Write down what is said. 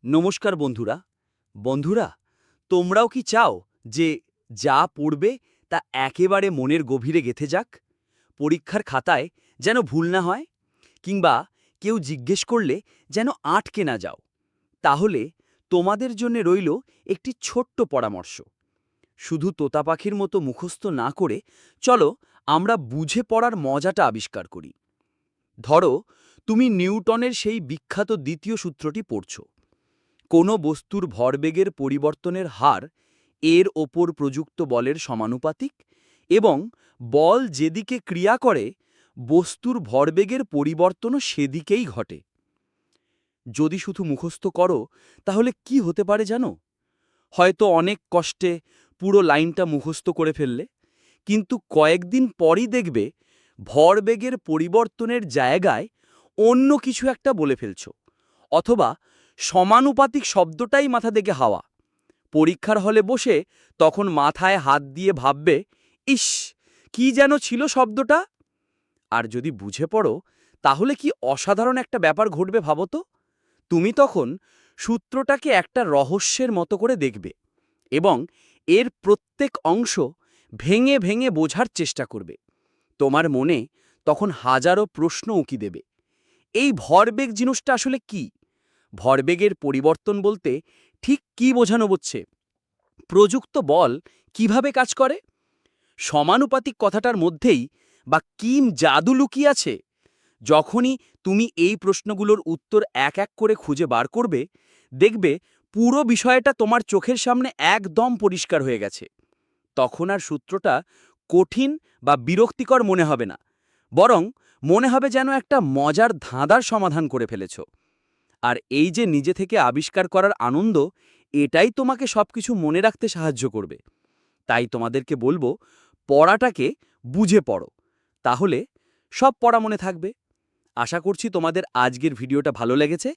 নমস্কার বন্ধুরা। বন্ধুরা, তোমরাও কি চাও যে যা পড়বে তা একেবারে মনের গভীরে গেঁথে যাক? পরীক্ষার খাতায় যেন ভুল না হয়, কিংবা কেউ জিজ্ঞেস করলে যেন আটকে না যাও? তাহলে তোমাদের জন্য রইল একটি ছোট্ট পরামর্শ। শুধু তোতা পাখির মতো মুখস্থ না করে চলো আমরা বুঝে পড়ার মজাটা আবিষ্কার করি। ধরো, তুমি নিউটনের সেই বিখ্যাত দ্বিতীয় সূত্রটি পড়ছো। কোনো বস্তুর ভরবেগের পরিবর্তনের হার এর ওপর প্রযুক্ত বলের সমানুপাতিক, এবং বল যেদিকে ক্রিয়া করে বস্তুর ভরবেগের পরিবর্তনও সেদিকেই ঘটে। যদি শুধু মুখস্থ করো তাহলে কি হতে পারে জানো? হয়তো অনেক কষ্টে পুরো লাইনটা মুখস্থ করে ফেললে, কিন্তু কয়েকদিন পরই দেখবে ভরবেগের পরিবর্তনের জায়গায় অন্য কিছু একটা বলে ফেলছো, অথবা সমানুপাতিক শব্দটাই মাথা থেকে হাওয়া। পরীক্ষার হলে বসে তখন মাথায় হাত দিয়ে ভাববে, ইস, কি যেন ছিল শব্দটা। আর যদি বুঝে পড়ো তাহলে কি অসাধারণ একটা ব্যাপার ঘটবে ভাবো তো। তুমি তখন সূত্রটাকে একটা রহস্যের মতো করে দেখবে এবং এর প্রত্যেক অংশ ভেঙে ভেঙে বোঝার চেষ্টা করবে। তোমার মনে তখন হাজারো প্রশ্ন উকি দেবে। এই ভরবেগ জিনিসটা আসলে কি? ভরবেগের পরিবর্তন বলতে ঠিক কি বোঝানো হচ্ছে? প্রযুক্ত বল কিভাবে কাজ করে? সমানুপাতিক কথাটার মধ্যেই বা কি জাদু লুকিয়ে আছে? যখনই তুমি এই প্রশ্নগুলোর উত্তর এক এক করে খুঁজে বার করবে, দেখবে পুরো বিষয়টা তোমার চোখের সামনে একদম পরিষ্কার হয়ে গেছে। তখন আর সূত্রটা কঠিন বা বিরক্তিকর মনে হবে না, বরং মনে হবে যেন একটা মজার ধাঁধার সমাধান করে ফেলেছ। আর এই যে নিজে থেকে আবিষ্কার করার আনন্দ, এটাই তোমাকে সবকিছু মনে রাখতে সাহায্য করবে। তাই তোমাদেরকে বলবো, পড়াটাকে বুঝে পড়ো, তাহলে সব পড়া মনে থাকবে। আশা করছি তোমাদের আজকের ভিডিওটা ভালো লেগেছে।